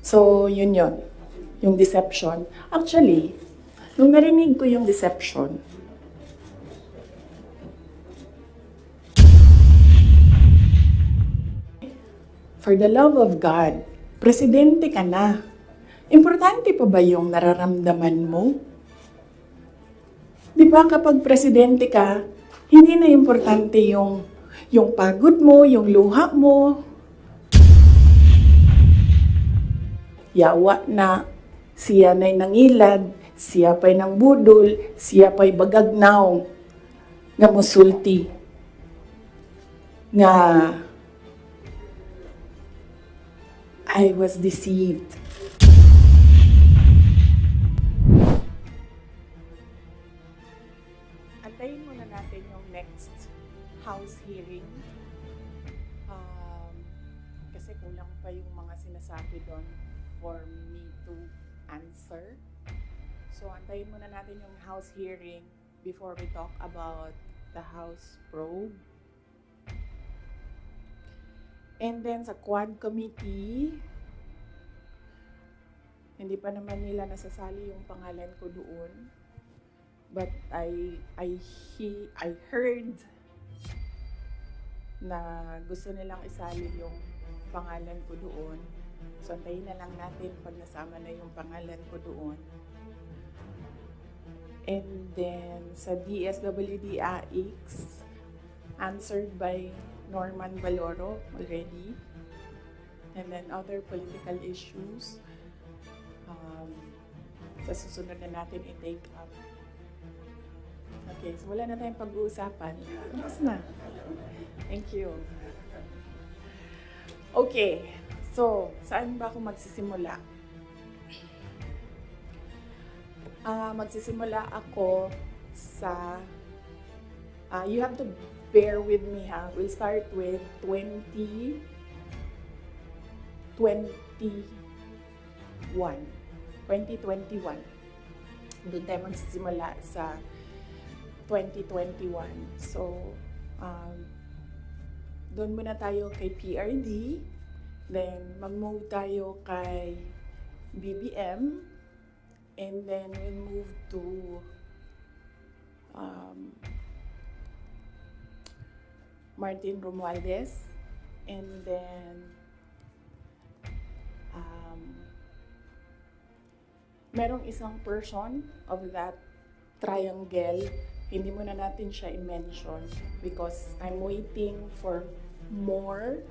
So, yun yun. Yung deception. Actually, nung narinig ko yung deception, for the love of God, presidente ka na. Importante pa ba yung nararamdaman mo? Di ba kapag presidente ka, hindi na importante yung pagod mo, yung luha mo. Yawa na siya na'y nangilad, siya pa'y nang budol, siya pa'y bagagnaw, nga musulti, nga I was deceived. Antayin muna natin yung next House hearing. Kasi kulang pa yung mga sinasabi doon for me to answer. So, antayin muna natin yung House hearing before we talk about the House probe. And then sa Quad Committee, hindi pa naman nila nasasali yung pangalan ko doon. But I heard na gusto nilang isali yung pangalan ko doon. So, antayin na lang natin pag nasama na yung pangalan ko doon. And then, sa DSWD-AX, answered by Norman Baloro already. And then, other political issues, sa susunod na natin i-take up. Okay, so wala na tayong pag-uusapan. Tapos na. Thank you. Okay, so, saan ba ako magsisimula? Magsisimula ako sa, you have to bear with me ha. We'll start with 2021. Doon tayo magsisimula sa 2021. So, doon muna tayo kay PRD. Then, mag-move tayo kay BBM. And then, we'll move to Martin Romualdez. And then, merong isang person of that triangle, hindi muna natin siya i-mention because I'm waiting for more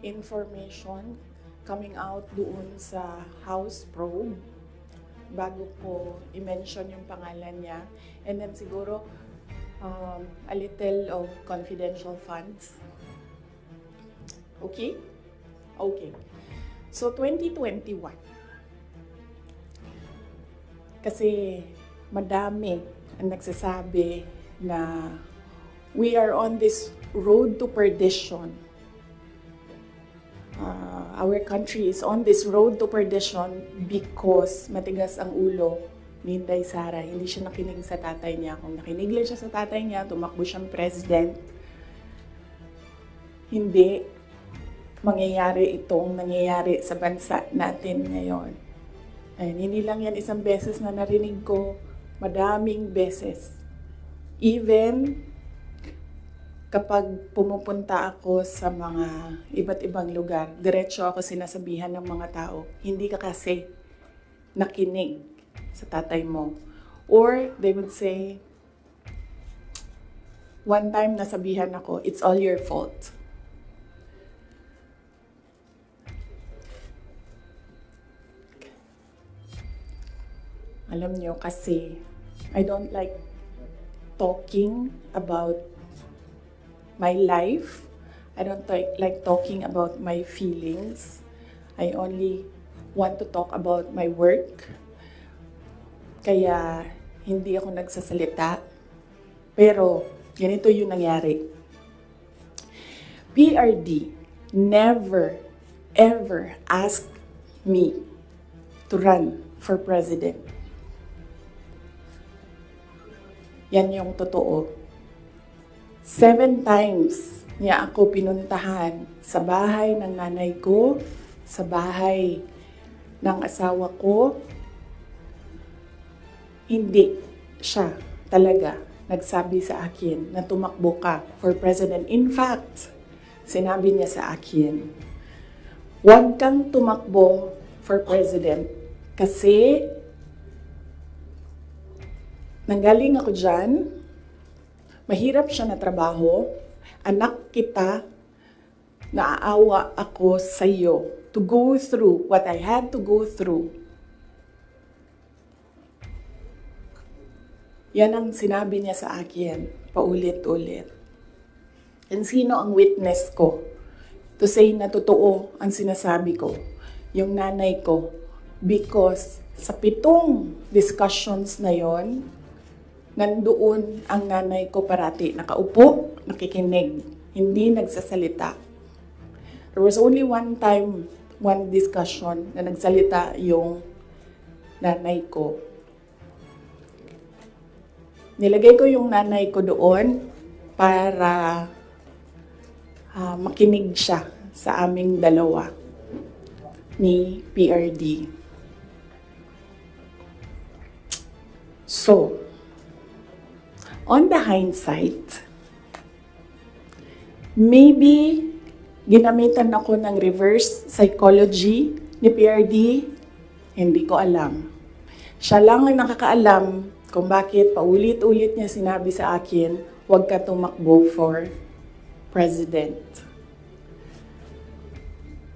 information coming out doon sa House probe bago ko i-mention yung pangalan niya. And then siguro a little of confidential funds. Okay? Okay. So 2021. Kasi madami ang nagsasabi na we are on this road to perdition. Our country is on this road to perdition because matigas ang ulo ni Inday Sara. Hindi siya nakinig sa tatay niya. Kung nakinig lang siya sa tatay niya, tumakbo siyang president, hindi mangyayari itong nangyayari sa bansa natin ngayon. Ayun, hindi lang yan isang beses na narinig ko, madaming beses. Even kapag pumupunta ako sa mga iba't ibang lugar, diretso ako sinasabihan ng mga tao, hindi ka kasi nakinig sa tatay mo. Or they would say, one time nasabihan ako, it's all your fault. Alam nyo, kasi I don't like talking about my life. I don't like talking about my feelings. I only want to talk about my work. Kaya hindi ako nagsasalita. Pero ganito yung nangyari. PRD never ever asked me to run for president. Yan yung totoo. 7 times niya ako pinuntahan sa bahay ng nanay ko, sa bahay ng asawa ko, hindi siya talaga nagsabi sa akin na tumakbo ka for president. In fact, sinabi niya sa akin, huwag kang tumakbo for president kasi nanggaling ako dyan, mahirap siya na trabaho, anak kita, naaawa ako sa iyo to go through what I had to go through. Yan ang sinabi niya sa akin, paulit-ulit. And sino ang witness ko to say na totoo ang sinasabi ko? Yung nanay ko. Because sa 7 discussions na yon, nandoon ang nanay ko parati. Nakaupo, nakikinig, hindi nagsasalita. There was only one time, one discussion na nagsalita yung nanay ko. Nilagay ko yung nanay ko doon para makinig siya sa aming dalawa ni PRD. So, on the hindsight, maybe ginamitan ako ng reverse psychology ni PRD, hindi ko alam. Siya lang ang nakakaalam kung bakit paulit-ulit niya sinabi sa akin, huwag ka tumakbo for president.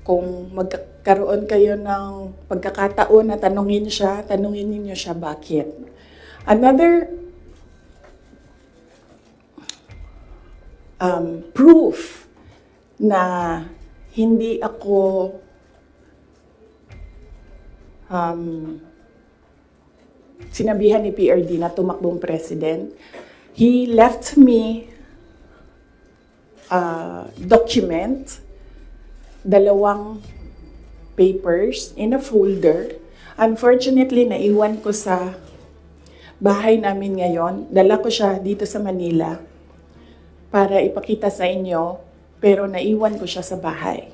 Kung magkakaroon kayo ng pagkakataon na tanungin ninyo siya bakit. Another proof na hindi ako sinabihan ni PRD na tumakbong president, he left me document, 2 papers in a folder. Unfortunately, naiwan ko sa bahay namin ngayon. Dala ko siya dito sa Manila para ipakita sa inyo, pero naiwan ko siya sa bahay.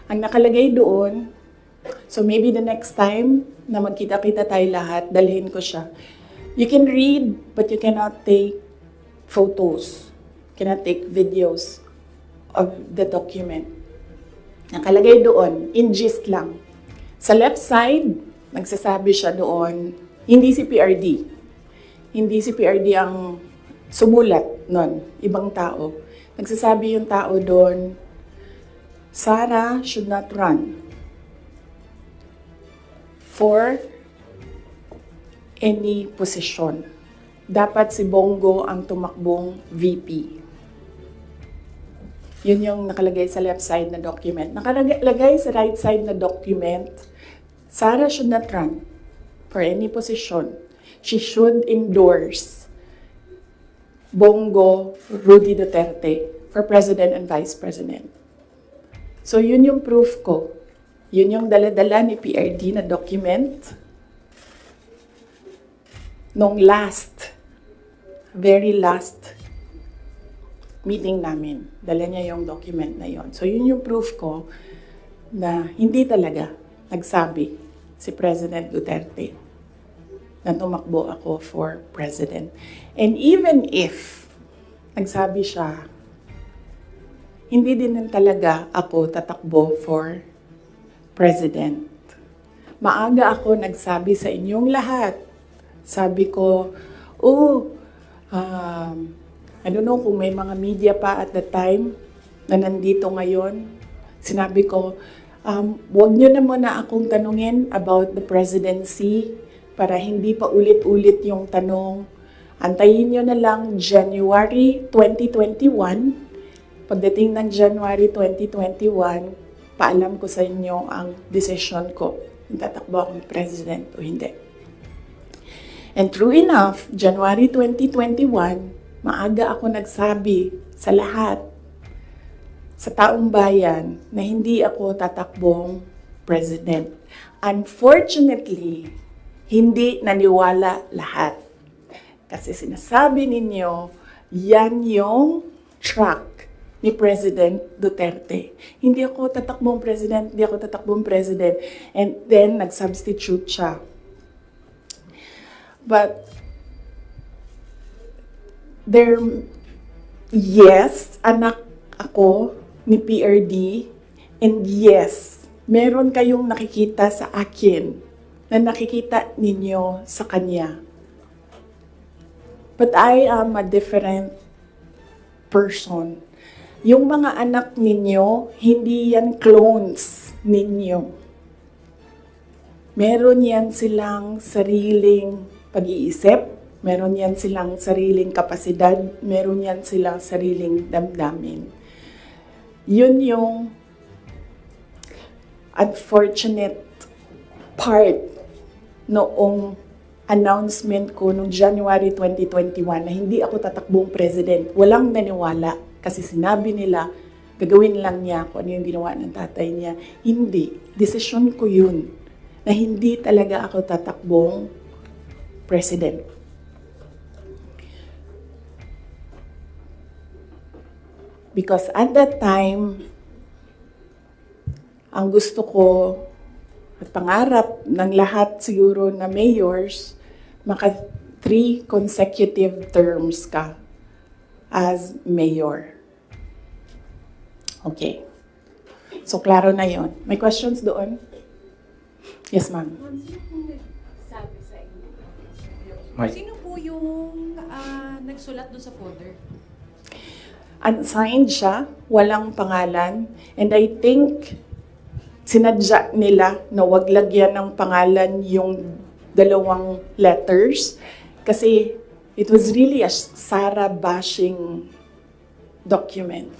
Ang nakalagay doon, so maybe the next time na magkita-kita tayo lahat, dalhin ko siya. You can read, but you cannot take photos. Cannot take videos of the document. Nakalagay doon, in gist lang. Sa left side, nagsasabi siya doon, hindi si PRD. Hindi si PRD ang sumulat nun, ibang tao. Nagsasabi yung tao doon, Sara should not run for any position. Dapat si Bongo ang tumakbong VP. Yun yung nakalagay sa left side na document. Nakalagay sa right side na document, Sara should not run for any position. She should endorse Bongo Rudy Duterte for President and Vice President. So yun yung proof ko. Yun yung dala-dala ni PRD na document nung very last meeting namin. Dala niya yung document na yon. So yun yung proof ko na hindi talaga nagsabi si President Duterte na tumakbo ako for president. And even if nagsabi siya, hindi din talaga ako tatakbo for president. Maaga ako nagsabi sa inyong lahat. Sabi ko, I don't know kung may mga media pa at the time na nandito ngayon. Sinabi ko, huwag nyo na muna akong tanungin about the presidency para hindi pa ulit-ulit yung tanong. Antayin nyo na lang January 2021. Pagdating ng January 2021, paalam ko sa inyo ang decision ko. Kung tatakbo akong president o hindi. And true enough, January 2021, maaga ako nagsabi sa lahat, sa taong bayan, na hindi ako tatakbong president. Unfortunately, hindi naniwala lahat. Kasi sinasabi ninyo, yan yung track ni President Duterte. Hindi ako tatakbong president, hindi ako tatakbong president. And then, nag-substitute siya. But, yes, anak ako ni PRD, and yes, meron kayong nakikita sa akin na nakikita ninyo sa kanya. But I am a different person. Yung mga anak ninyo, hindi yan clones ninyo. Meron yan silang sariling pag-iisip, meron yan silang sariling kapasidad, meron yan silang sariling damdamin. Yun yung unfortunate part noong announcement ko noong January 2021 na hindi ako tatakbong president. Walang naniwala kasi sinabi nila gagawin lang niya kung ano yung ginawa ng tatay niya. Hindi. Desisyon ko yun na hindi talaga ako tatakbong president. Because at that time, ang gusto ko at pangarap ng lahat siguro na mayors, maka 3 consecutive terms ka as mayor. Okay. So, klaro na yon. May questions doon? Yes, ma'am. Sino po nagsabi sa inyo? Mike. Sino po yung nagsulat doon sa folder? Unsigned siya, walang pangalan, and I think sinadya nila na wag lagyan ng pangalan yung 2 letters kasi it was really a Sara bashing document.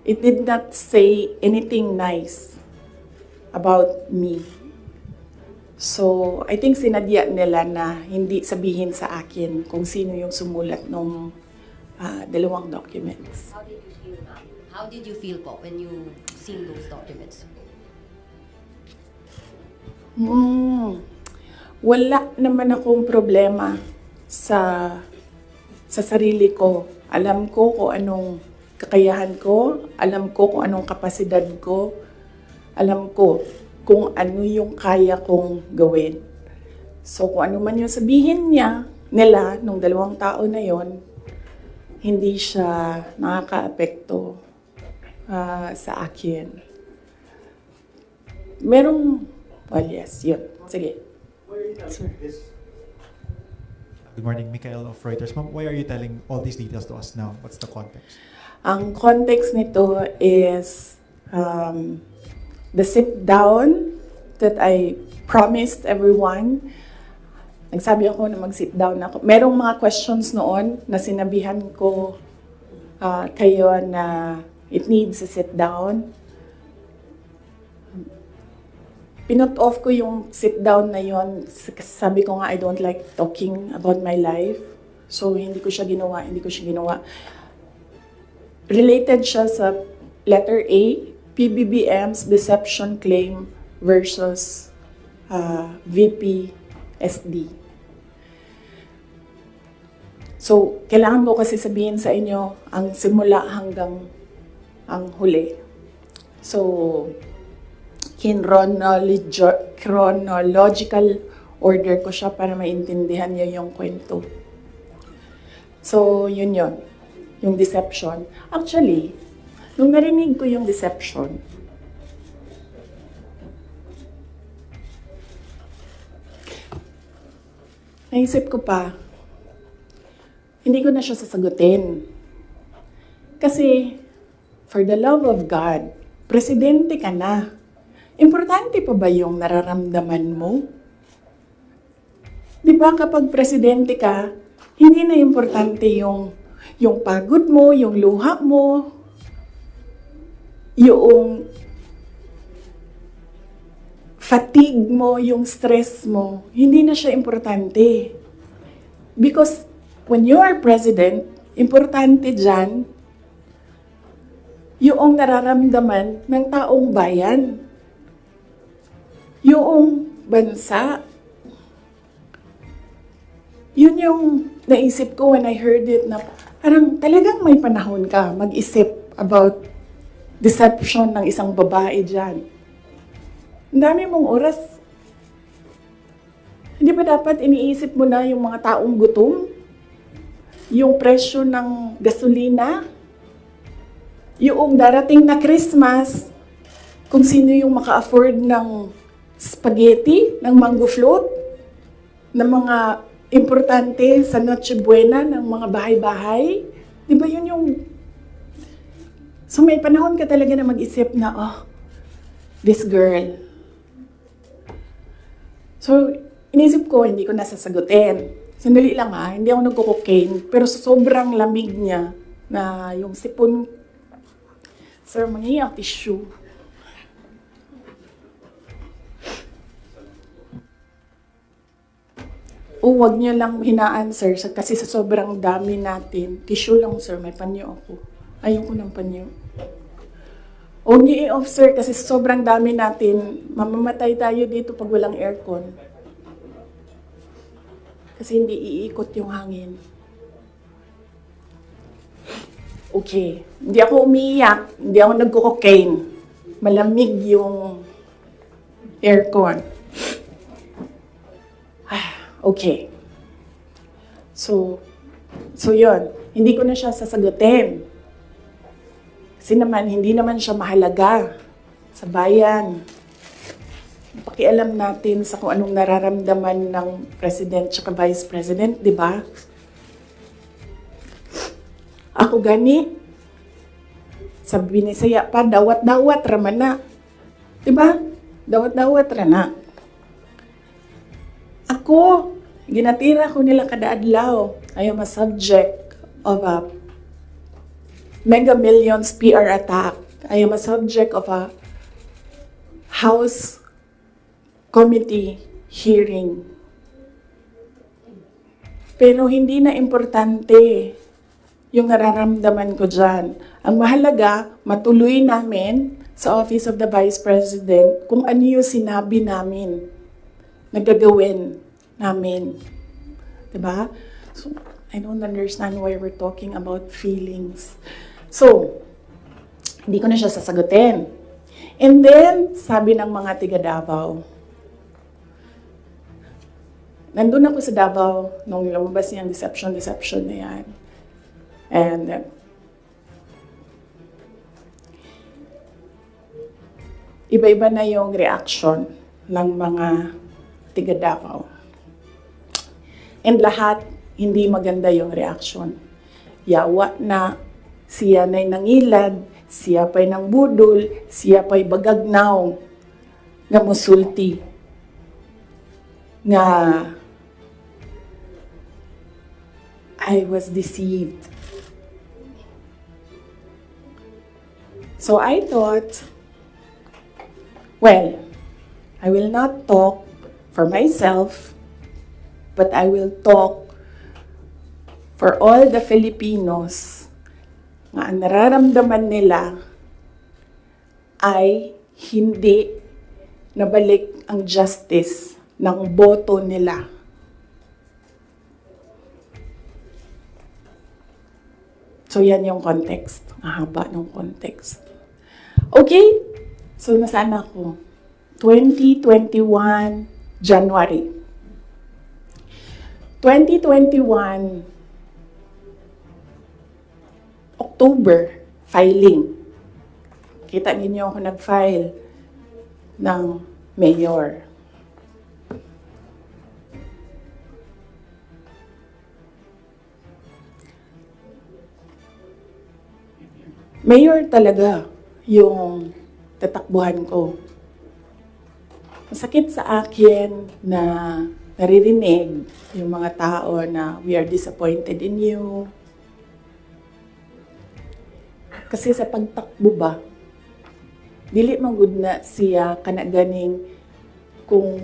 It did not say anything nice about me. So, I think sinadya nila na hindi sabihin sa akin kung sino yung sumulat ng 2 documents. How did you feel now? How did you feel po when you seen those documents? Wala naman akong problema sa sarili ko. Alam ko kung anong kakayahan ko, alam ko kung anong kapasidad ko, alam ko kung ano yung kaya kong gawin. So kung ano man yung sabihin nila nung 2 tao na yon, hindi siya nakaka-apekto sa akin. Well, yes, yun. Sige. Sir. Good morning, Mikael of Reuters. Ma'am, why are you telling all these details to us now? What's the context? Ang context nito is the sit down that I promised everyone. Nagsabi ako na mag-sit down ako. Merong mga questions noon na sinabihan ko kayo na it needs a sit down. Pinut off ko yung sit down na yon. Sabi ko nga I don't like talking about my life. So hindi ko siya ginawa. Related siya sa letter A, PBBM's deception claim versus VP SD. So, kailangan ko kasi sabihin sa inyo ang simula hanggang ang huli. So, chronological order ko siya para maintindihan niyo yung kwento. So, yun. Yung deception. Actually, nung narinig ko yung deception, naisip ko pa, hindi ko na siya sasagutin. Kasi, for the love of God, presidente ka na. Importante pa ba yung nararamdaman mo? Di ba kapag presidente ka, hindi na importante yung pagod mo, yung luha mo, yung fatigue mo, yung stress mo. Hindi na siya importante. Because when you are president, importante dyan yung nararamdaman ng taong bayan. Yung bansa. Yun yung naisip ko when I heard it na parang talagang may panahon ka mag-isip about deception ng isang babae dyan. Ang dami mong oras. Hindi ba dapat iniisip mo na yung mga taong gutom? Yung presyo ng gasolina? Yung darating na Christmas, kung sino yung maka-afford ng spaghetti, ng mango float, ng mga importante sa Noche Buena, ng mga bahay-bahay. Di ba yun yung... So may panahon ka talaga na mag-isip na, oh, this girl. So, inisip ko, hindi ko nasasagutin. Sandali lang hindi ako nagko-cocaine. Pero sa sobrang lamig niya, na yung sipon, sir, mangiyak tissue. O, wag niyo lang hinaan, sir, kasi sa sobrang dami natin. Tissue lang, sir, may panyo ako. Ayoko ng panyo. Huwag niyo i-off, sir, kasi sa sobrang dami natin, mamamatay tayo dito pag walang aircon. Kasi hindi iikot yung hangin. Okay. Hindi ako umiiyak. Hindi ako nagko-cocaine. Malamig yung aircon. Okay. So yun. Hindi ko na siya sasagutin. Kasi naman, hindi naman siya mahalaga sa bayan. Pakialam natin sa kung anong nararamdaman ng President at Vice President, di ba? Ako gani, sa binisaya pa, dawat-dawat raman na. Di ba? Dawat-dawat rana. Ako, ginatira ko nila kada adlaw. I am a subject of a Mega Millions PR attack. I am a subject of a House Committee hearing. Pero hindi na importante yung nararamdaman ko dyan. Ang mahalaga, matuloy namin sa Office of the Vice President kung ano yung sinabi namin na gagawin namin. Diba? So, I don't understand why we're talking about feelings. So, hindi ko na siya sasagutin. And then, sabi ng mga tiga Davao, nandun ako sa Davao nung lumabas niyang deception na yan. And, iba-iba na yung reaction ng mga tiga Davao. And lahat, hindi maganda yung reaction. Yawa na, siya na'y nangilad, siya pa'y nang budol, siya pa'y bagagnaw, nga musulti, nga I was deceived. So I thought, well, I will not talk for myself, but I will talk for all the Filipinos nga ang nararamdaman nila ay hindi nabalik ang justice ng boto nila. So yan yung context. Ang haba ng context. Okay? So nasaan ako? 2021 January. 2021 October, filing. Kita ninyo ako nag-file ng mayor. Mayor talaga yung tatakbuhan ko. Masakit sa akin na naririnig yung mga tao na we are disappointed in you. Kasi sa pagtakbo ba, dili man gud na siya kanaganing kung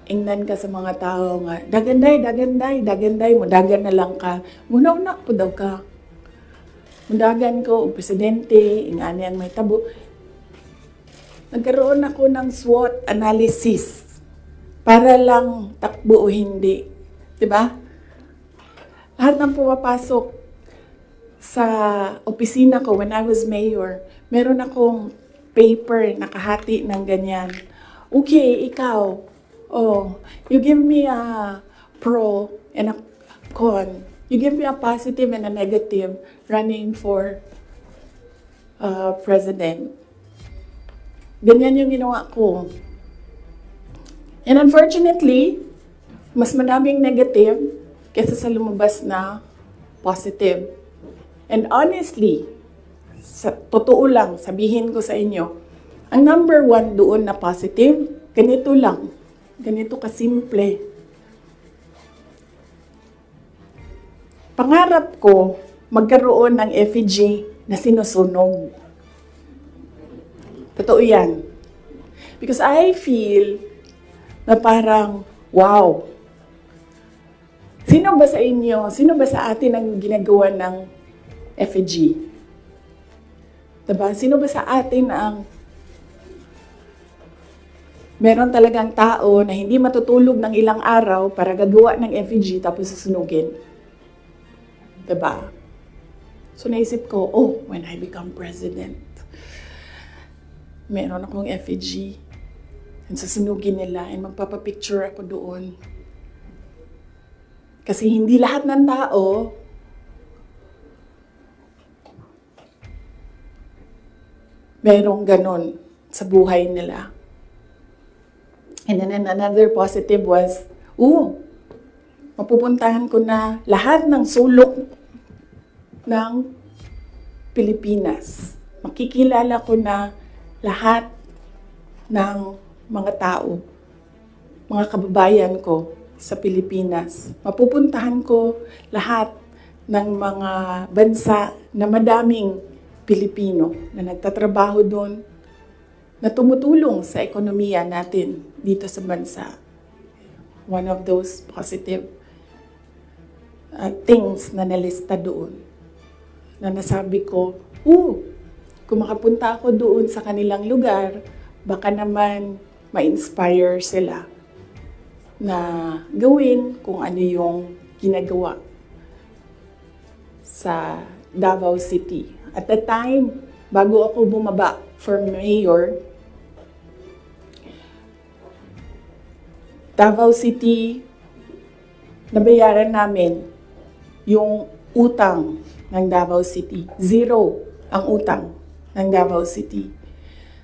ingnan ka sa mga tao nga, daganday, mudagan na lang ka. Muna-una po daw ka. Mudagan ko, o presidente, ingani ang may tabo. Nagkaroon ako ng SWOT analysis para lang takbo o hindi. Diba? Lahat ng pumapasok sa opisina ko when I was mayor, meron akong paper nakahati ng ganyan. Okay, ikaw, oh, you give me a pro and a con. You give me a positive and a negative running for president. Ganyan yung ginawa ko. And unfortunately, mas madaming negative kaysa sa lumabas na positive. And honestly, sa totoo lang, sabihin ko sa inyo, ang number one doon na positive, ganito lang. Ganito kasimple. Pangarap ko magkaroon ng effigy na sinusunog. Totoo yan. Because I feel na parang, wow, sino ba sa inyo, sino ba sa atin ang ginagawa ng effigy? Diba? Sino ba sa atin ang meron talagang tao na hindi matutulog ng ilang araw para gagawa ng effigy tapos susunugin? Diba? So naisip ko, oh, when I become president, meron akong effigy. And susunugin nila and magpapapicture ako doon. Kasi hindi lahat ng tao merong ganon sa buhay nila. And then another positive was, mapupuntahan ko na lahat ng sulok ng Pilipinas. Makikilala ko na lahat ng mga tao, mga kababayan ko sa Pilipinas. Mapupuntahan ko lahat ng mga bansa na madaming Pilipino na nagtatrabaho doon, na tumutulong sa ekonomiya natin dito sa bansa. One of those positive things na nalista doon, na nasabi ko, kung makapunta ako doon sa kanilang lugar, baka naman ma-inspire sila na gawin kung ano yung ginagawa sa Davao City. At the time, bago ako bumaba for mayor, Davao City, nabayaran namin yung utang ng Davao City. 0 ang utang ng Davao City.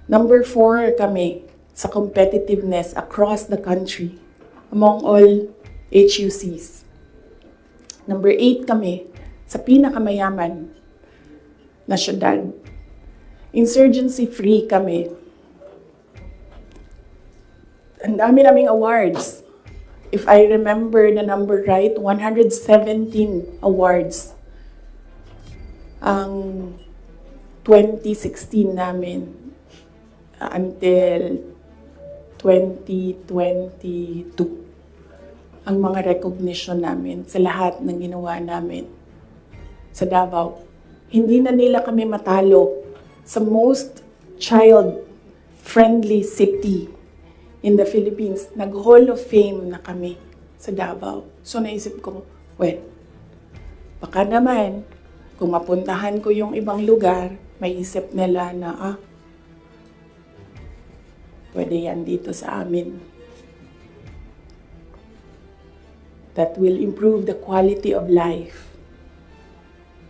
Number 4 kami sa competitiveness across the country among all HUCs. Number 8 kami sa pinakamayaman na syudad. Insurgency-free kami. Ang dami naming awards. If I remember the number right, 117 awards ang 2016 namin until 2022 ang mga recognition namin sa lahat ng ginawa namin sa Davao. Hindi na nila kami matalo sa most child-friendly city in the Philippines. Nag-Hall of Fame na kami sa Davao. So naisip ko, baka naman, kung mapuntahan ko yung ibang lugar, may isip nila na, pwede yan dito sa amin. That will improve the quality of life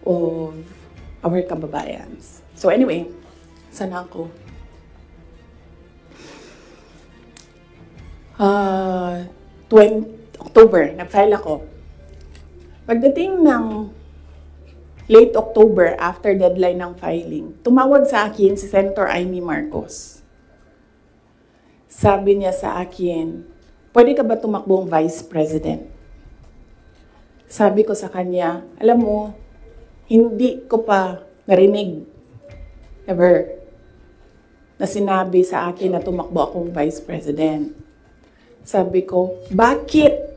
of our kababayans. So anyway, sana ako? October, nag-file ako. Pagdating ng late October, after deadline ng filing, tumawag sa akin si Senator Amy Marcos. Sabi niya sa akin, pwede ka ba tumakbong Vice President? Sabi ko sa kanya, alam mo, hindi ko pa narinig ever na sinabi sa akin na tumakbo akong Vice President. Sabi ko, bakit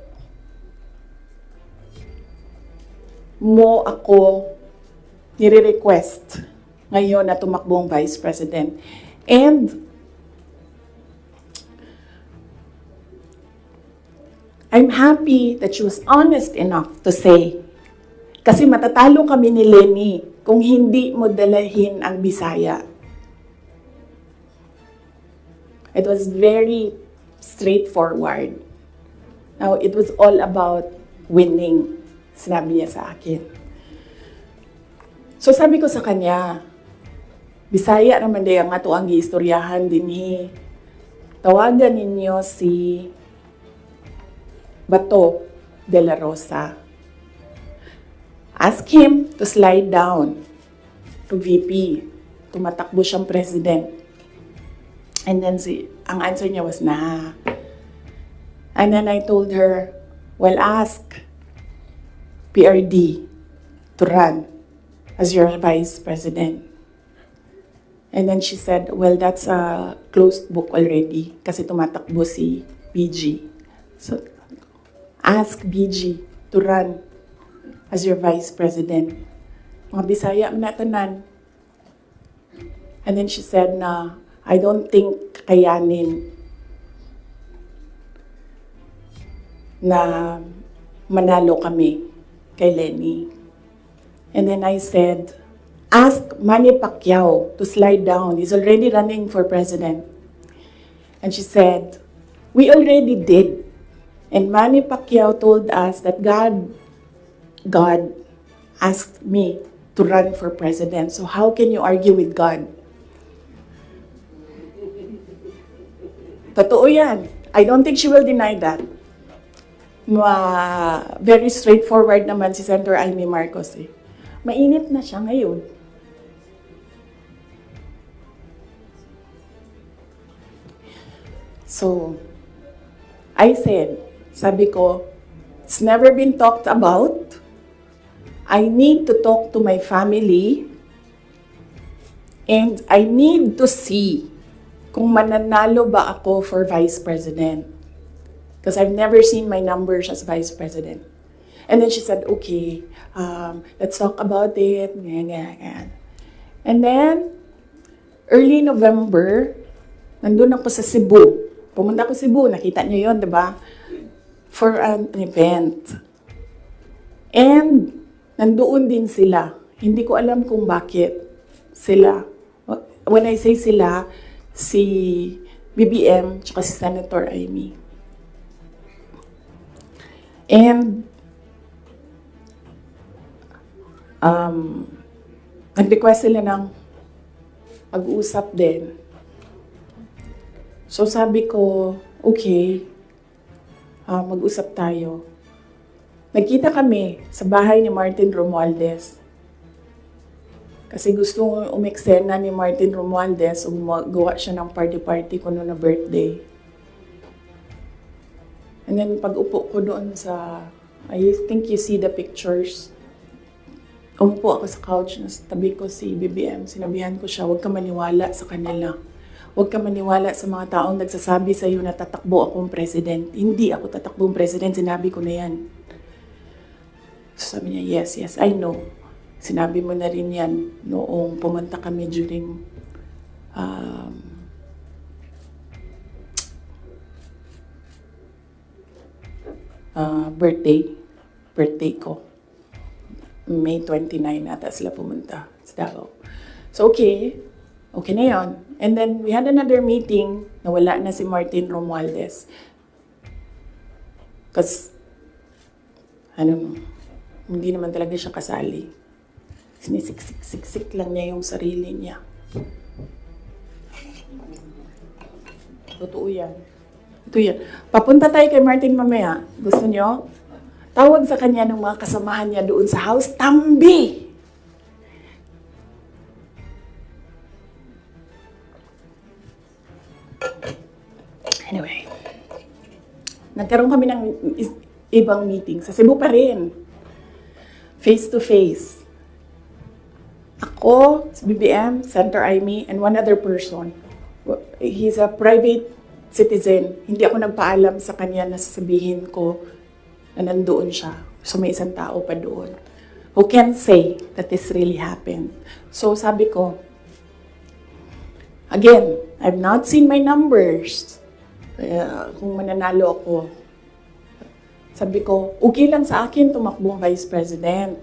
mo ako nire-request ngayon na tumakbong Vice President? And I'm happy that she was honest enough to say Kasi matatalo kami ni Lenny kung hindi mo dalahin ang Bisaya. It was very straightforward. Now, it was all about winning, sinabi niya sa akin. So sabi ko sa kanya, Bisaya naman day ang ato ang giistoryahan dinhi. Tawagan ninyo si Bato de la Rosa. Ask him to slide down to VP. Tumatakbo siyang president. And then ang answer niya was, nah. And then I told her, well, ask PRD to run as your vice president. And then she said, well, that's a closed book already kasi tumatakbo si BG. So, ask BG to run as your vice president. Mga Bisaya na tanan. And then she said na, I don't think kayanin na manalo kami kay Lenny. And then I said, ask Manny Pacquiao to slide down. He's already running for president. And she said, we already did. And Manny Pacquiao told us that God asked me to run for president. So how can you argue with God? Totoo yan. I don't think she will deny that. Very straightforward naman si Senator Amy Marcos eh. Mainit na siya ngayon. So, I said, sabi ko, it's never been talked about. I need to talk to my family and I need to see kung mananalo ba ako for vice president. Because I've never seen my numbers as vice president. And then she said, okay, let's talk about it. And then, early November, nandun ako sa Cebu. Pumunta ako sa Cebu, nakita niyo yun, di ba? For an event. And, nandoon din sila. Hindi ko alam kung bakit sila. When I say sila, si BBM tsaka si Senator Amy. And nag-request sila ng pag-uusap din. So sabi ko, okay, mag-usap tayo. Nagkita kami sa bahay ni Martin Romualdez. Kasi gusto umeksena ni Martin Romualdez, gawa siya ng party-party ko noon na birthday. And then pag-upo ko doon sa, I think you see the pictures. Umupo ako sa couch, nasa tabi ko si BBM. Sinabihan ko siya, huwag ka maniwala sa kanila. Huwag ka maniwala sa mga taong nagsasabi sa iyo na tatakbo akong president. Hindi ako tatakbong president, sinabi ko na yan. So sabi niya, yes, I know. Sinabi mo na rin yan noong pumunta kami during birthday ko. May 29 ata sila pumunta sa Davao. So okay na yon. And then we had another meeting na wala na si Martin Romualdez. Kasi, hindi naman talaga siya kasali. Sinisiksik lang niya yung sarili niya. Totoo yan. Ito yan. Papunta tayo kay Martin mamaya. Gusto niyo? Tawag sa kanya ng mga kasamahan niya doon sa house, Tambi! Anyway, nagkaroon kami ng ibang meeting. Sa Cebu pa rin. Face to face. Ako, si BBM, Senator Amy, and one other person. He's a private citizen. Hindi ako nagpaalam sa kanya na sasabihin ko na nandoon siya. So may isang tao pa doon who can say that this really happened. So sabi ko, again, I've not seen my numbers. Kung mananalo ako. Sabi ko, okay lang sa akin tumakbong vice president.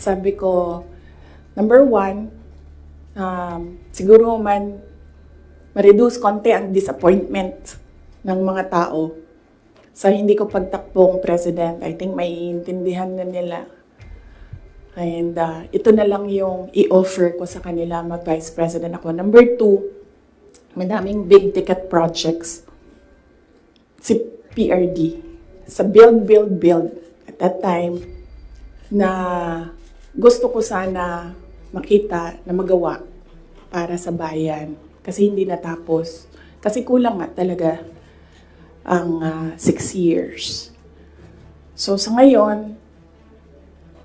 Sabi ko, number one, siguro ma-reduce konti ang disappointment ng mga tao sa hindi ko pagtakbong president. I think maiintindihan na nila. And ito na lang yung i-offer ko sa kanila mag-vice president ako. Number two, madaming big ticket projects si PRD sa build at that time na gusto ko sana makita na magawa para sa bayan kasi hindi natapos. Kasi kulang nga talaga ang 6 years. So sa ngayon,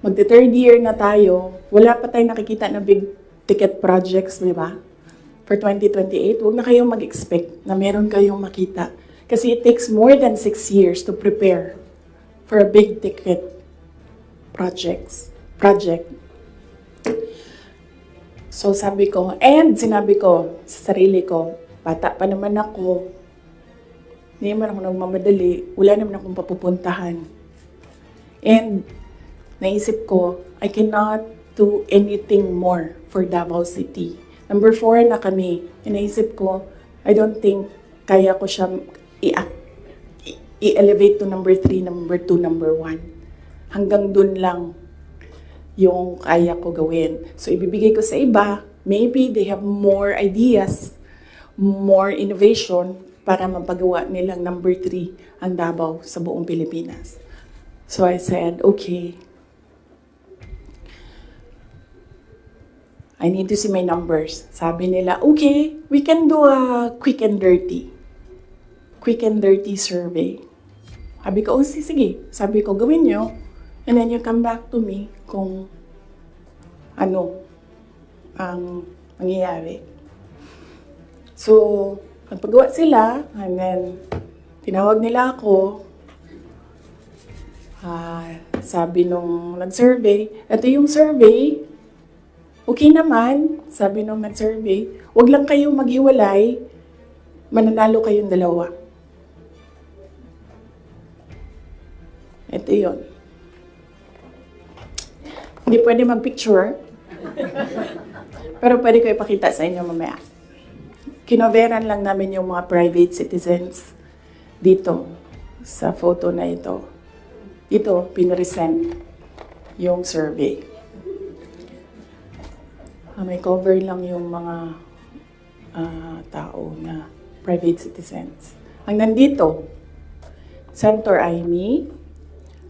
magte-third year na tayo, wala pa tayong nakikita na big ticket projects, di ba? For 2028, huwag na kayong mag-expect na meron kayong makita. Kasi it takes more than 6 years to prepare for a big ticket project. So sabi ko, and sinabi ko sa sarili ko, bata pa naman ako, hindi naman ako nagmamadali, wala naman akong papupuntahan. And naisip ko, I cannot do anything more for Davao City. Number 4 na kami. Naisip ko, I don't think kaya ko siya i-elevate to number 3, number 2, number 1. Hanggang dun lang yung kaya ko gawin. So, ibibigay ko sa iba, maybe they have more ideas, more innovation para mapagawa nilang number 3 ang Davao sa buong Pilipinas. So, I said, okay, I need to see my numbers. Sabi nila, okay, we can do a quick and dirty survey. Sabi ko, oh, sige. Sabi ko, gawin nyo. And then you come back to me kung ano ang mangyayari. So, nagpagawa sila, and then tinawag nila ako. Sabi nung nag-survey, ito yung survey, okay naman, sabi nung nag-survey, wag lang kayong maghiwalay, mananalo kayong dalawa. Ito yun. Hindi pwede mag-picture, pero pwede ko ipakita sa inyo mamaya. Kinoveran lang namin yung mga private citizens dito sa photo na ito. Ito, pinresent yung survey. May cover lang yung mga tao na private citizens. Ang nandito, Senator Amy,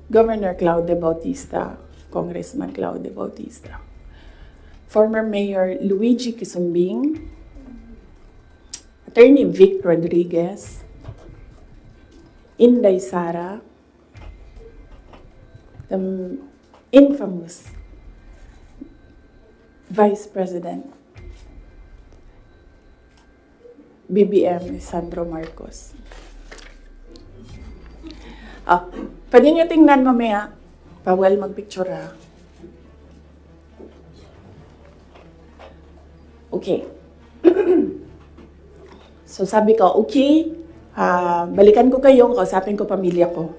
Governor Claude Bautista, Congressman Claude Bautista, former Mayor Luigi Quisumbing, Attorney Vic Rodriguez, Inday Sara, the infamous Vice President BBM Sandro Marcos. Pwede nyo tingnan mamaya. Bawal magpicture ha. Okay. So sabi ko, okay, balikan ko kayo, kausapin ko pamilya ko.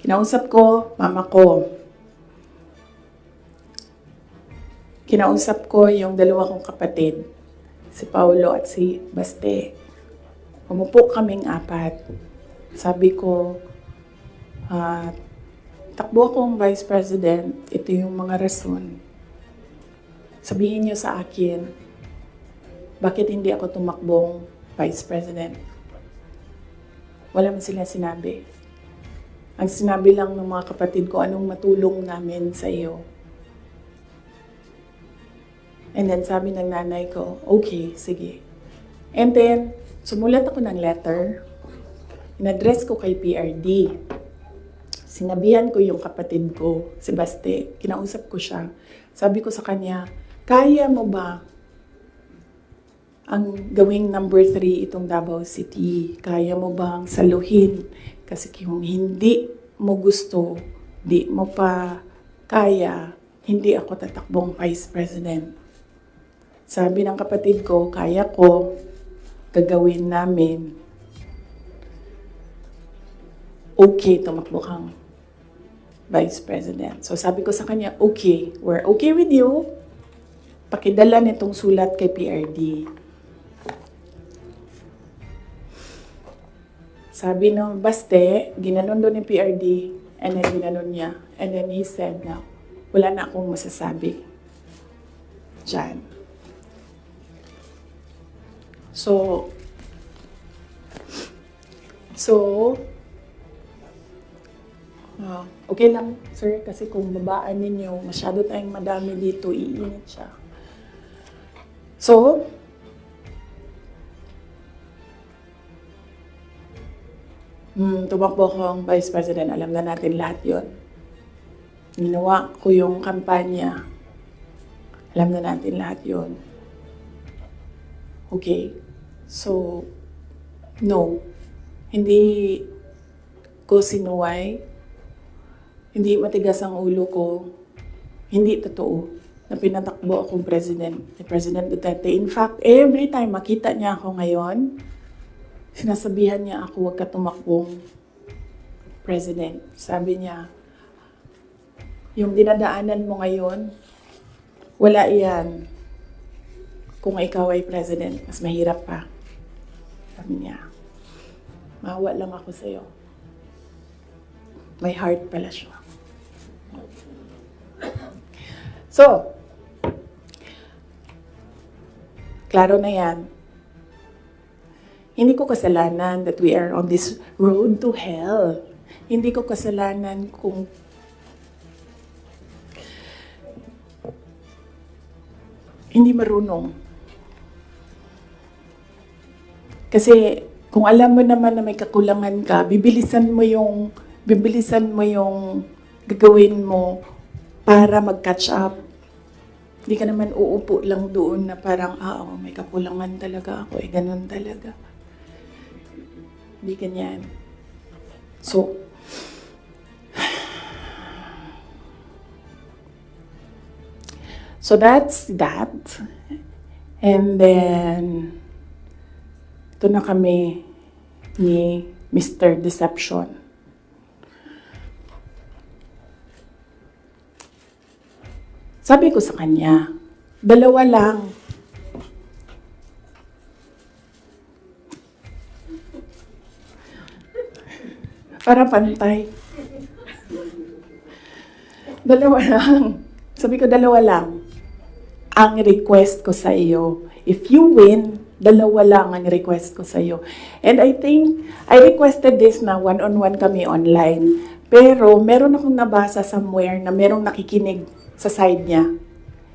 Kinausap ko, mama ko. Kinausap ko yung dalawa kong kapatid, si Paulo at si Baste. Umupo kaming 4. Sabi ko, takbo akong Vice President, ito yung mga rason. Sabihin niyo sa akin, bakit hindi ako tumakbong Vice President? Wala man sila sinabi. Ang sinabi lang ng mga kapatid ko, anong matulong namin sa iyo. And then sabi ng nanay ko, okay, sige. And then, sumulat ako ng letter. In-address ko kay PRD. Sinabihan ko yung kapatid ko, si Baste. Kinausap ko siya. Sabi ko sa kanya, kaya mo ba ang gawing number 3 itong Davao City? Kaya mo bang saluhin? Kasi kung hindi mo gusto, di mo pa kaya, hindi ako tatakbong Vice President. Sabi ng kapatid ko, kaya ko, gagawin namin. Okay, tumakbo kang Vice President. So sabi ko sa kanya, okay, we're okay with you. Pakidala nitong sulat kay PRD. Sabi no, baste, ginanon doon ni PRD, and then ginanon niya. And then he said na, wala na akong masasabi. Diyan. So, okay lang, sir, kasi kung babaan ninyo, masyado tayong madami dito, iinit siya. So, tumakbo ko ang Vice President, alam na natin lahat yon. Ginawa ko yung kampanya, alam na natin lahat yon. Okay, so, no, hindi ko sinuway, hindi matigas ang ulo ko, hindi totoo na pinatakbo akong president ni President Duterte. In fact, every time makita niya ako ngayon, sinasabihan niya ako, huwag ka tumakbong president. Sabi niya, yung dinadaanan mo ngayon, wala iyan. Kung ikaw ay president, mas mahirap pa. Sabi niya, mahawa lang ako sa'yo. May heart pala siya. So, klaro na yan. Hindi ko kasalanan that we are on this road to hell. Hindi ko kasalanan kung hindi marunong. Kasi kung alam mo naman na may kakulangan ka, bibilisan mo yung gagawin mo para mag-catch up. Hindi ka naman uupo lang doon na parang, may kakulangan talaga ako, ganun talaga. Hindi ganyan. So that's that. And then, ito na kami ni Mr. Deception. Sabi ko sa kanya, dalawa lang. Para pantay. Dalawa lang. Sabi ko, dalawa lang. Ang request ko sa iyo. If you win, dalawa lang ang request ko sa iyo. And I think, I requested this na one-on-one kami online. Pero meron akong nabasa somewhere na merong nakikinig sa side niya.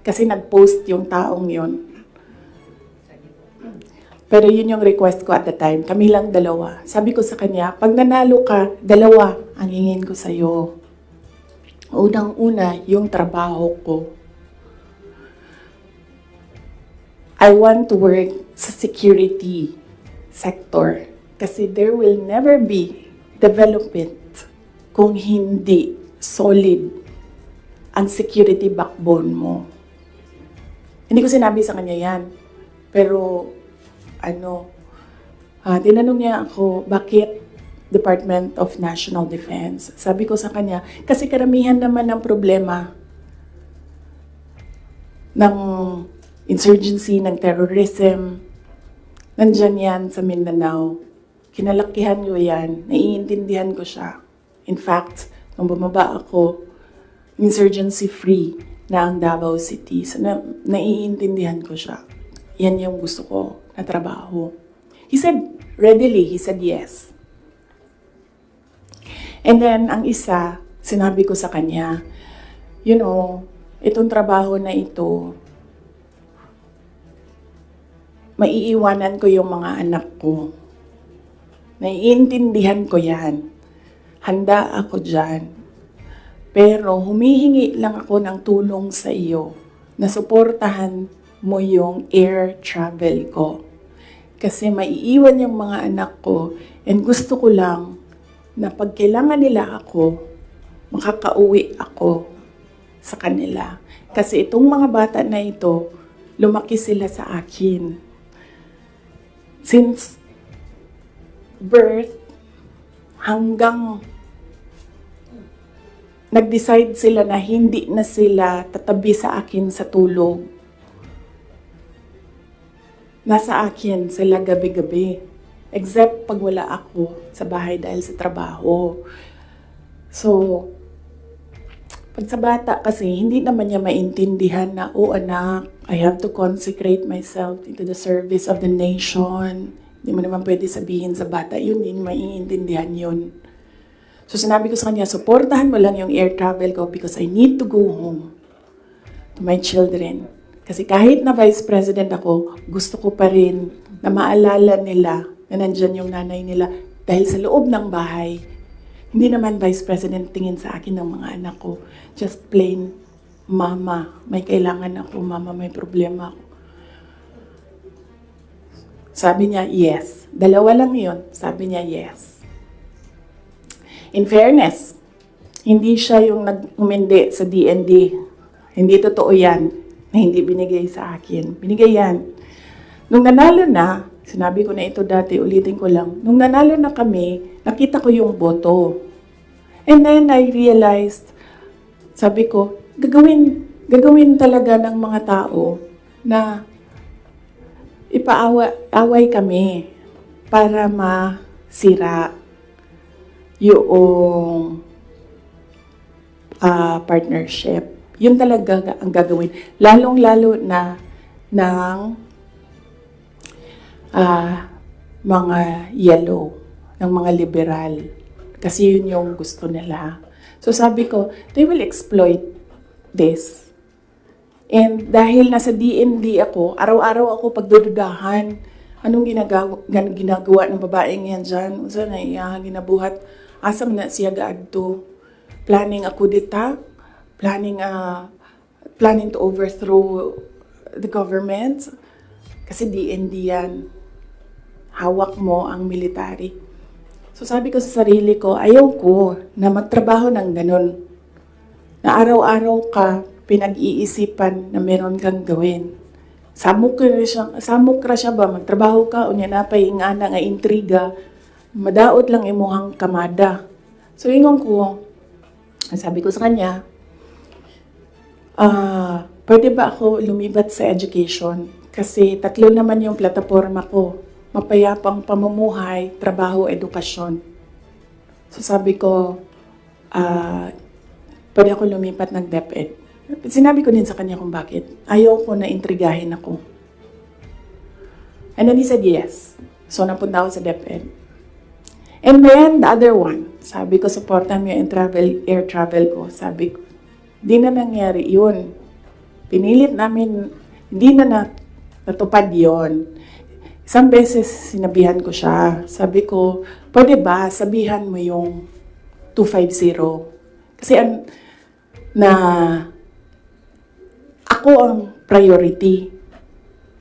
Kasi nag-post yung taong yon. Pero yun yung request ko at the time. Kami lang dalawa. Sabi ko sa kanya, pag nanalo ka, dalawa ang hingin ko sa'yo. Unang-una, yung trabaho ko. I want to work sa security sector. Kasi there will never be development kung hindi solid ang security backbone mo. Hindi ko sinabi sa kanya yan. Pero, tinanong niya ako, bakit Department of National Defense? Sabi ko sa kanya, kasi karamihan naman ng problema ng insurgency, ng terrorism, nandyan yan sa Mindanao. Kinalakihan ko yan, naiintindihan ko siya. In fact, nung bumaba ako, insurgency-free na ang Davao City. So, naiintindihan ko siya. Yan yung gusto ko na trabaho. He said, readily, he said yes. And then, ang isa, sinabi ko sa kanya, itong trabaho na ito, maiiwanan ko yung mga anak ko. Naiintindihan ko yan. Handa ako dyan. Pero humihingi lang ako ng tulong sa iyo na suportahan mo yung air travel ko. Kasi maiiwan yung mga anak ko and gusto ko lang na pag kailangan nila ako, makakauwi ako sa kanila. Kasi itong mga bata na ito, lumaki sila sa akin. Since birth hanggang nag-decide sila na hindi na sila tatabi sa akin sa tulog. Nasa akin sila gabi-gabi. Except pag wala ako sa bahay dahil sa trabaho. So, pag sa bata kasi, hindi naman niya maintindihan na, oh anak, I have to consecrate myself into the service of the nation. Hindi mo naman pwede sabihin sa bata, yun din, maiintindihan yun. So sinabi ko sa kanya, supportahan mo lang yung air travel ko because I need to go home to my children. Kasi kahit na vice president ako, gusto ko pa rin na maalala nila na nandyan yung nanay nila dahil sa loob ng bahay. Hindi naman vice president tingin sa akin ng mga anak ko. Just plain, mama, may kailangan ako, mama, may problema ako. Sabi niya, yes. Dalawa lang yun. Sabi niya, yes. In fairness, hindi siya yung nag-umindi sa DND. Hindi totoo yan na hindi binigay sa akin. Binigay yan. Nung nanalo na, sinabi ko na ito dati, ulitin ko lang. Nung nanalo na kami, nakita ko yung boto. And then I realized, sabi ko, gagawin talaga ng mga tao na ipaaway kami para masira yung partnership. Yun talaga ang gagawin. Lalong-lalo na ng mga yellow, ng mga liberal. Kasi yun yung gusto nila. So sabi ko, they will exploit this. And dahil nasa DND ako, araw-araw ako pagdududahan. Anong ginagawa ng babaeng yan dyan? Usa na iya, ginabuhat. Asam na siya gaadto. Planning ako dita. Planning to overthrow the government. Kasi DND yan. Hawak mo ang military. So sabi ko sa sarili ko, ayaw ko na magtrabaho ng ganun. Na araw-araw ka pinag-iisipan na meron kang gawin. Samok ra siya ba? Magtrabaho ka, unya na pa ingana nga intriga, madaot lang imuhang kamada. So ingon ko, sabi ko sa kanya, pwede ba ako lumibat sa education? Kasi 3 naman yung plataforma ko. Mapayapang pamumuhay, trabaho, edukasyon. So sabi ko, pwede ako lumipat ng DepEd. Sinabi ko din sa kanya kung bakit. Ayaw ko na intrigahin ako. And then he said yes. So napunta ako sa DepEd. And then the other one, sabi ko, supportan mo yung air travel ko. Sabi ko, di na nangyari yun. Pinilit namin, hindi na natupad yun. Isang beses sinabihan ko siya. Sabi ko, pwede ba sabihan mo yung 250? Kasi ako ang priority.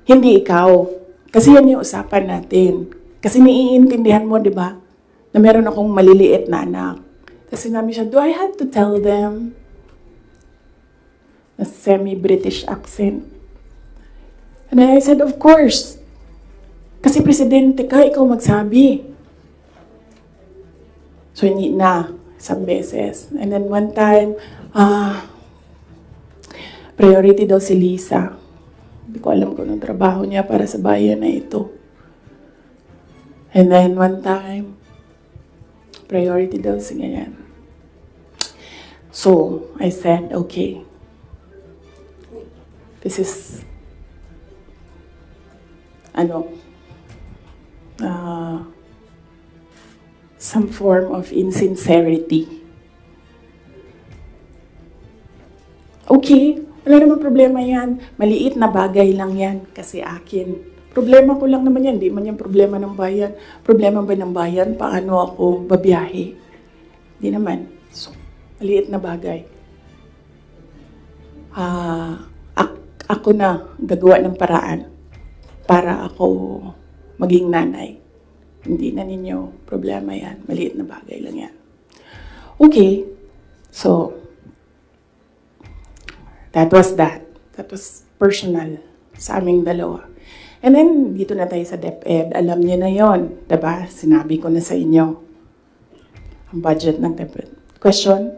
Hindi ikaw. Kasi yan yung usapan natin. Kasi naiintindihan mo, di ba? Na meron akong maliliit na anak. Tapos sinabi siya, do I have to tell them? Na semi-British accent. And I said, of course. Kasi presidente ka, ikaw magsabi. So, hindi na. Isang beses. And then one time, priority daw si Lisa. Hindi ko alam kung anong trabaho niya para sa bayan na ito. And then one time, priority daw si ganyan. So, I said, okay. This is, some form of insincerity. Okay, wala naman problema yan. Maliit na bagay lang yan kasi akin. Problema ko lang naman yan, di man yan problema ng bayan. Problema ba ng bayan, paano ako babiyahe? Di naman. So, maliit na bagay. Ako na gagawa ng paraan para ako maging nanay. Hindi na ninyo problema yan. Maliit na bagay lang yan. Okay. So, that was that. That was personal sa aming dalawa. And then, dito na tayo sa DepEd. Alam niyo na yon, diba? Sinabi ko na sa inyo ang budget ng DepEd. Question?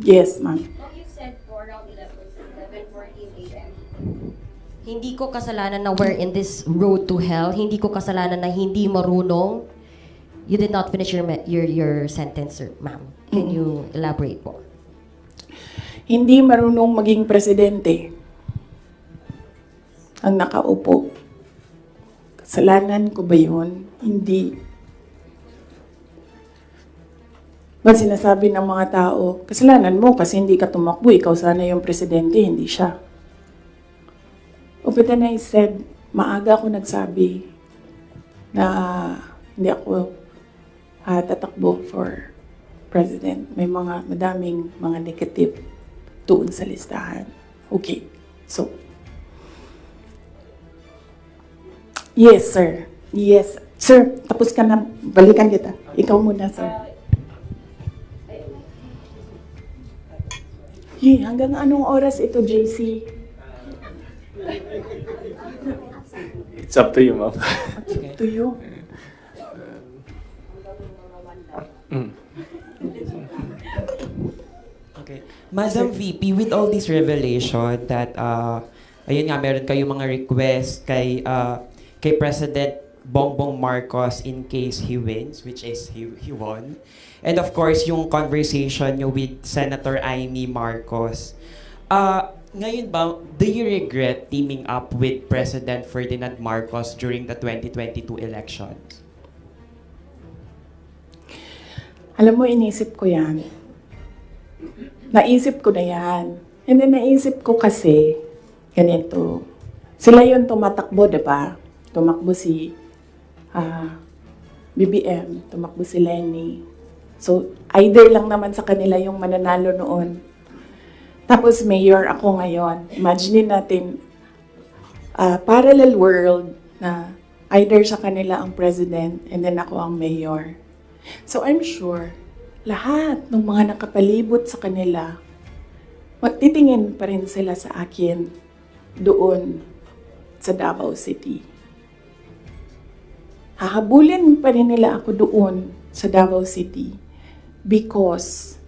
Yes, ma'am. You said for around 11:14 a.m. Hindi ko kasalanan na we're in this road to hell. Hindi ko kasalanan na hindi marunong. You did not finish your sentence, sir, ma'am. Can you elaborate po? Hindi marunong maging presidente ang nakaupo. Kasalanan ko ba yun? Hindi. Ba sinasabi ng mga tao, kasalanan mo kasi hindi ka tumakbo, ikaw sana yung presidente, hindi siya. But then I said, maaga ako nagsabi na hindi ako tatakbo for president. May madaming mga negative doon sa listahan. Okay. So, yes, sir. Yes. Sir, tapos ka na. Balikan kita. Ikaw muna, sir. Hanggang anong oras ito, JC? It's up to you, ma'am. To you. Okay. Madam VP, with all this revelation that, ayun nga, meron kayong mga request kay President Bongbong Marcos in case he wins, which is he won. And of course, yung conversation nyo with Senator Amy Marcos. Ngayon ba, do you regret teaming up with President Ferdinand Marcos during the 2022 elections? Alam mo, inisip ko yan. Naisip ko na yan. And then naisip ko kasi, ganito. Sila yung tumatakbo, diba? Tumakbo si BBM, tumakbo si Lenny. So, either lang naman sa kanila yung mananalo noon. Tapos mayor ako ngayon. Imagine natin, parallel world na either sa kanila ang president and then ako ang mayor. So I'm sure, lahat ng mga nakapalibot sa kanila, magtitingin pa rin sila sa akin doon sa Davao City. Hahabulin pa rin nila ako doon sa Davao City because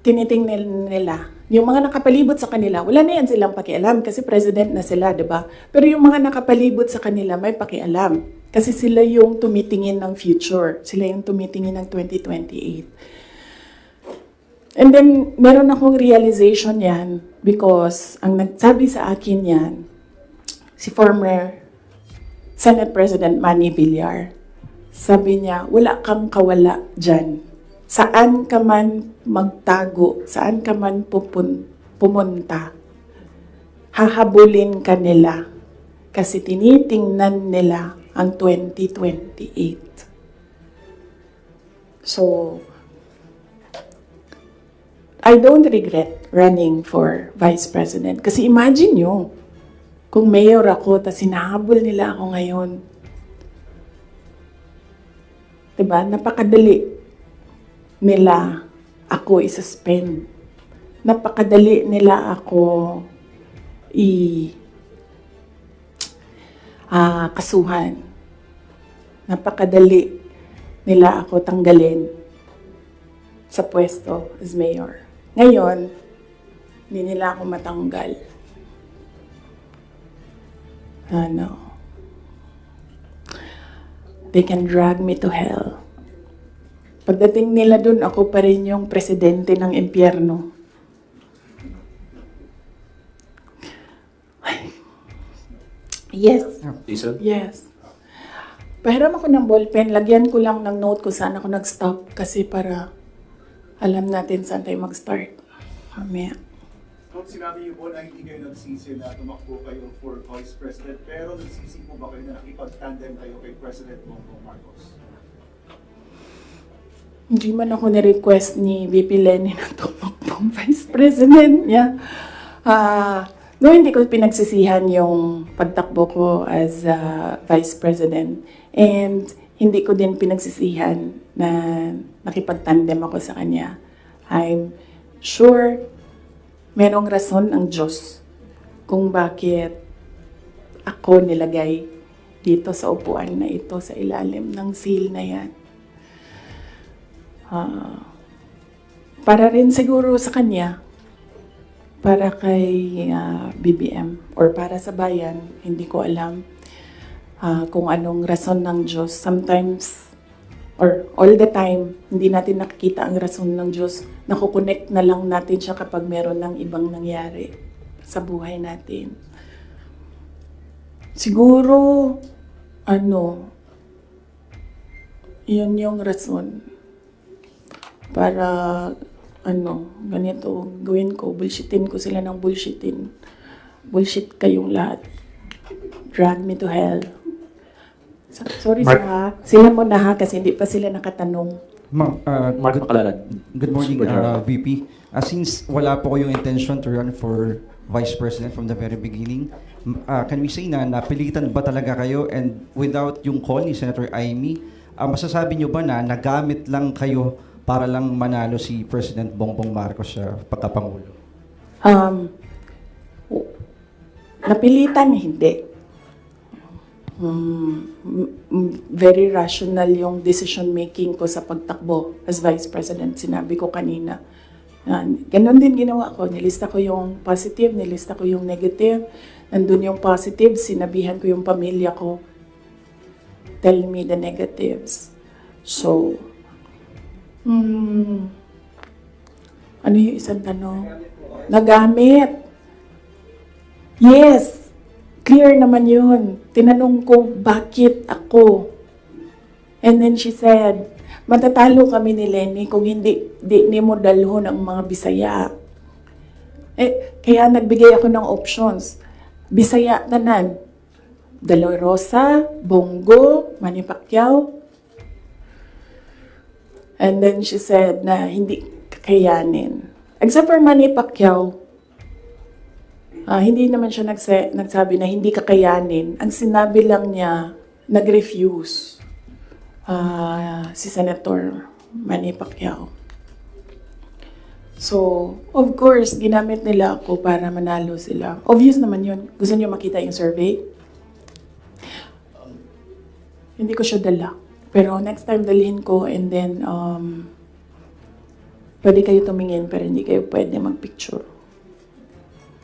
tinitingnan nila. Yung mga nakapalibot sa kanila, wala na yan silang pakialam kasi president na sila, di ba? Pero yung mga nakapalibot sa kanila, may pakialam. Kasi sila yung tumitingin ng future. Sila yung tumitingin ng 2028. And then, meron akong realization yan because ang nagsabi sa akin yan, si former Senate President Manny Villar. Sabi niya, wala kang kawala dyan. Saan ka man magtago, saan ka man pumunta, hahabulin ka nila kasi tinitingnan nila ang 2028. So, I don't regret running for Vice President. Kasi imagine nyo, kung mayor ako, tas hinahabol nila ako ngayon. Diba? Napakadali nila ako i-suspend. Napakadali nila ako kasuhan. Napakadali nila ako tanggalin sa pwesto as mayor. Ngayon, hindi nila ako matanggal. They can drag me to hell. Pagdating nila dun, ako pa rin yung presidente ng impyerno. Yes. Jason? Yes. Pahiram ako ng ballpen, lagyan ko lang ng note kung saan ako nag-stop kasi para alam natin saan tayo mag-start. Mamaya. Kung sinabi niyo po na hindi kayo nagsisi na tumakbo kayo for Vice President, pero nagsisi po ba kayo na nakipag-tandem kayo kay President Bongbong Marcos? Hindi man ako ni-request ni VP Lenny na tumakbong Vice President niya. No, hindi ko pinagsisihan yung pagtakbo ko as Vice President. And hindi ko din pinagsisihan na nakipag-tandem ako sa kanya. I'm sure merong rason ang Diyos kung bakit ako nilagay dito sa upuan na ito, sa ilalim ng seal na yan. Para rin siguro sa kanya, para kay BBM, or para sa bayan, hindi ko alam kung anong rason ng Diyos. Sometimes, or all the time, hindi natin nakikita ang rason ng Diyos. Nakukonect na lang natin siya kapag meron ng ibang nangyari sa buhay natin. Siguro, yun yung rason. Para, ganito, gawin ko, bullshitin ko sila ng bullshitin. Bullshit kayong lahat. Drag me to hell. Sorry Mark. sila muna ha, kasi hindi pa sila nakatanong. Ma'am, Mark Makalalad. good morning, Super General. VP. Since wala po kayong intention to run for Vice President from the very beginning, can we say na napilitan ba talaga kayo, and without yung call ni Senator Amy, masasabi nyo ba na nagamit lang kayo para lang manalo si President Bongbong Marcos sa pagkapangulo? Napilitan, hindi. Very rational yung decision making ko sa pagtakbo as Vice President. Sinabi ko kanina. Ganon din ginawa ko. Nilista ko yung positive, nilista ko yung negative. Nandun yung positive, sinabihan ko yung pamilya ko. Tell me the negatives. So, ano yung isang tanong? Nagamit. Yes. Clear naman yun. Tinanong ko, bakit ako? And then she said, matatalo kami ni Lenny kung di mo dalhon ang mga Bisaya. Kaya nagbigay ako ng options. Bisaya tanan. Dolorosa, Bongo, Manny Pacquiao. And then she said na hindi kakayanin. Except for Manny Pacquiao, hindi naman siya nagsabi na hindi kakayanin. Ang sinabi lang niya, nag-refuse si Senator Manny Pacquiao. So, of course, ginamit nila ako para manalo sila. Obvious naman yun. Gusto niyo makita yung survey? Hindi ko siya dala. Pero next time dalhin ko, and then pwede kayo tumingin pero hindi kayo pwede magpicture.